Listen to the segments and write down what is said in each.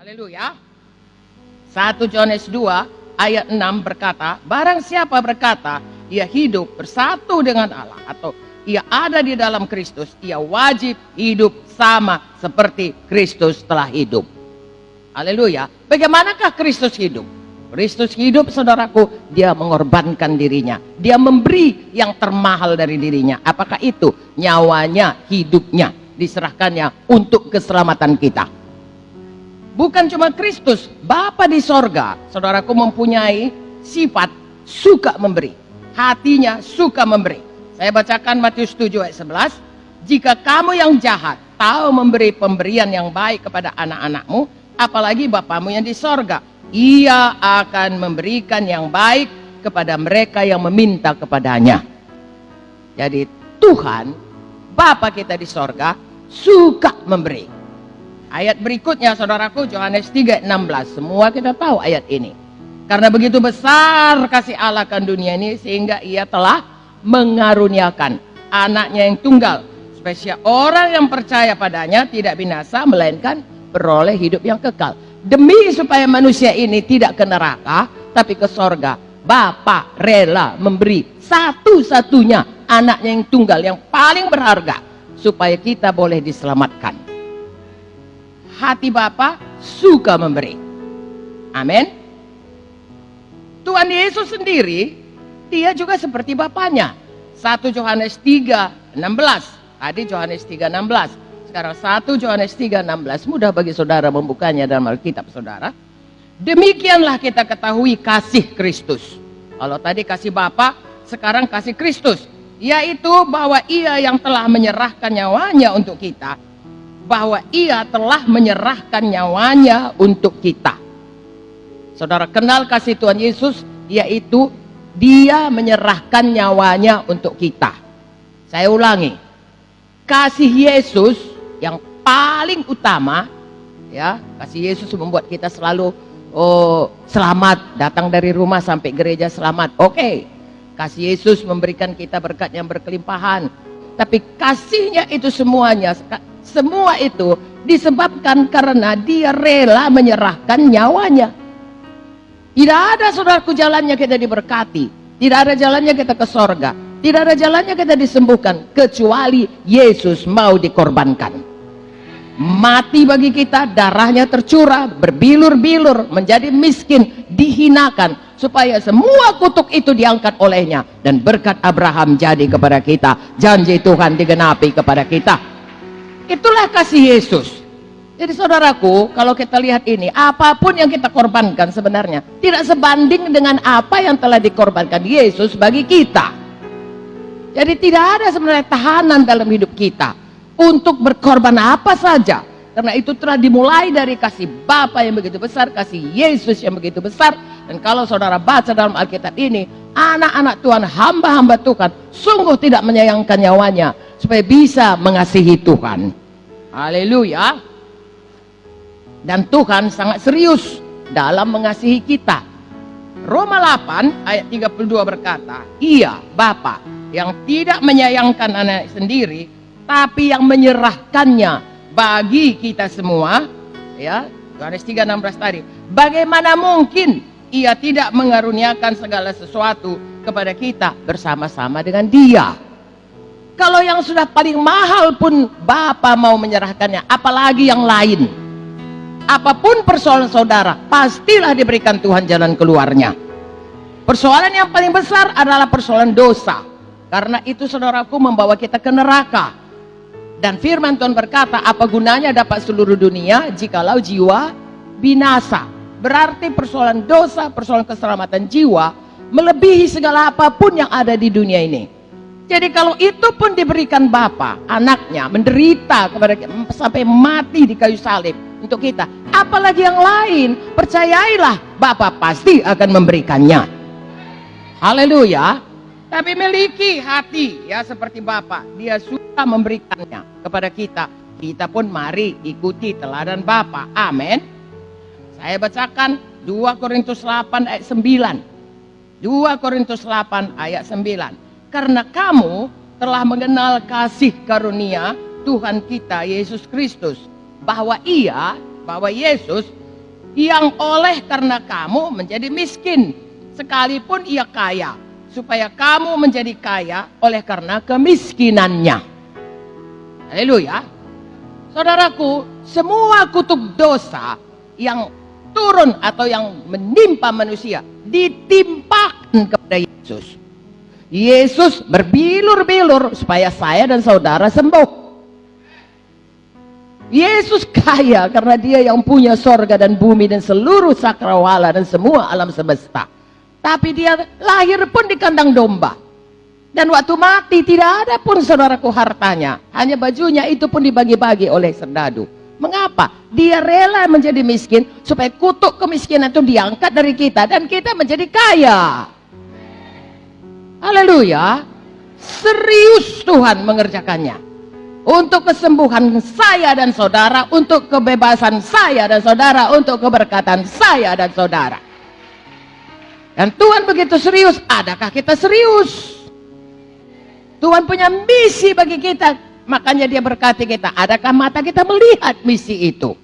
Haleluya. 1 Yohanes 2 ayat 6 berkata, barang siapa berkata ia hidup bersatu dengan Allah atau ia ada di dalam Kristus, ia wajib hidup sama seperti Kristus telah hidup. Haleluya. Bagaimanakah Kristus hidup? Kristus hidup, saudaraku, dia mengorbankan dirinya. Dia memberi yang termahal dari dirinya. Apakah itu? Nyawanya, hidupnya, diserahkannya untuk keselamatan kita. Bukan cuma Kristus, Bapa di sorga, saudaraku, mempunyai sifat suka memberi. Hatinya suka memberi. Saya bacakan Matius 7 ayat 11. Jika kamu yang jahat tahu memberi pemberian yang baik kepada anak-anakmu, apalagi Bapamu yang di sorga, ia akan memberikan yang baik kepada mereka yang meminta kepadanya. Jadi Tuhan, Bapa kita di sorga, suka memberi. Ayat berikutnya, saudaraku, Yohanes 3:16. Semua kita tahu ayat ini. Karena begitu besar kasih Allah akan dunia ini, sehingga ia telah mengaruniakan anaknya yang tunggal, supaya orang yang percaya padanya tidak binasa, melainkan beroleh hidup yang kekal. Demi supaya manusia ini tidak ke neraka, tapi ke sorga, Bapa rela memberi satu-satunya anaknya yang tunggal, yang paling berharga, supaya kita boleh diselamatkan. Hati Bapa suka memberi. Amin. Tuhan Yesus sendiri, dia juga seperti Bapanya. 1 Yohanes 3:16. Tadi Yohanes 3:16. Sekarang 1 Yohanes 3:16. Mudah bagi saudara membukanya dalam Alkitab saudara. Demikianlah kita ketahui kasih Kristus. Kalau tadi kasih Bapa, sekarang kasih Kristus. Yaitu bahwa ia yang telah menyerahkan nyawanya untuk kita. Bahwa ia telah menyerahkan nyawanya untuk kita. Saudara kenal kasih Tuhan Yesus, yaitu dia menyerahkan nyawanya untuk kita. Saya ulangi. Kasih Yesus yang paling utama, ya, kasih Yesus membuat kita selalu selamat, datang dari rumah sampai gereja selamat. Oke. Kasih Yesus memberikan kita berkat yang berkelimpahan. Tapi kasihnya itu semuanya, semua itu disebabkan karena dia rela menyerahkan nyawanya. Tidak ada, saudaraku, jalannya kita diberkati. Tidak ada jalannya kita ke sorga. Tidak ada jalannya kita disembuhkan. Kecuali Yesus mau dikorbankan. Mati bagi kita, darahnya tercurah, berbilur-bilur, menjadi miskin, dihinakan. Supaya semua kutuk itu diangkat olehnya. Dan berkat Abraham jadi kepada kita. Janji Tuhan digenapi kepada kita. Itulah kasih Yesus. Jadi saudaraku, kalau kita lihat ini, apapun yang kita korbankan sebenarnya tidak sebanding dengan apa yang telah dikorbankan Yesus bagi kita. Jadi tidak ada sebenarnya tahanan dalam hidup kita untuk berkorban apa saja. Karena itu telah dimulai dari kasih Bapa yang begitu besar, kasih Yesus yang begitu besar. Dan kalau saudara baca dalam Alkitab ini, anak-anak Tuhan, hamba-hamba Tuhan, sungguh tidak menyayangkan nyawanya supaya bisa mengasihi Tuhan. Haleluya. Dan Tuhan sangat serius dalam mengasihi kita. Roma 8 ayat 32 berkata, ia Bapa yang tidak menyayangkan anak sendiri, tapi yang menyerahkannya bagi kita semua. Ya, Yohanes 3:16 tadi. Bagaimana mungkin ia tidak mengaruniakan segala sesuatu kepada kita bersama-sama dengan dia? Kalau yang sudah paling mahal pun Bapa mau menyerahkannya, apalagi yang lain. Apapun persoalan saudara, pastilah diberikan Tuhan jalan keluarnya. Persoalan yang paling besar adalah persoalan dosa. Karena itu saudaraku membawa kita ke neraka. Dan firman Tuhan berkata, apa gunanya dapat seluruh dunia jikalau jiwa binasa. Berarti persoalan dosa, persoalan keselamatan jiwa melebihi segala apapun yang ada di dunia ini. Jadi kalau itu pun diberikan Bapa, anaknya menderita kepada kita, sampai mati di kayu salib untuk kita, apalagi yang lain, percayailah Bapa pasti akan memberikannya. Haleluya. Tapi miliki hati ya seperti Bapa, dia suka memberikannya kepada kita. Kita pun mari ikuti teladan Bapa. Amin. Saya bacakan 2 Korintus 8 ayat 9. 2 Korintus 8 ayat 9. Karena kamu telah mengenal kasih karunia Tuhan kita Yesus Kristus, bahwa Yesus yang oleh karena kamu menjadi miskin, sekalipun ia kaya, supaya kamu menjadi kaya oleh karena kemiskinannya. Haleluya. Saudaraku, semua kutuk dosa yang turun atau yang menimpa manusia ditimpakan kepada Yesus. Yesus berbilur-bilur supaya saya dan saudara sembuh. Yesus kaya karena dia yang punya sorga dan bumi dan seluruh sakrawala dan semua alam semesta. Tapi dia lahir pun di kandang domba. Dan waktu mati tidak ada pun saudaraku hartanya. Hanya bajunya itu pun dibagi-bagi oleh serdadu. Mengapa? Dia rela menjadi miskin supaya kutuk kemiskinan itu diangkat dari kita dan kita menjadi kaya. Haleluya. Serius Tuhan mengerjakannya. Untuk kesembuhan saya dan saudara, untuk kebebasan saya dan saudara, untuk keberkatan saya dan saudara. Dan Tuhan begitu serius, adakah kita serius? Tuhan punya misi bagi kita, makanya dia berkati kita, adakah mata kita melihat misi itu?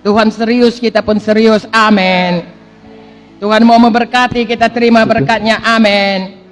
Tuhan serius, kita pun serius, amin. Tuhan mau memberkati, kita terima berkatnya, amin.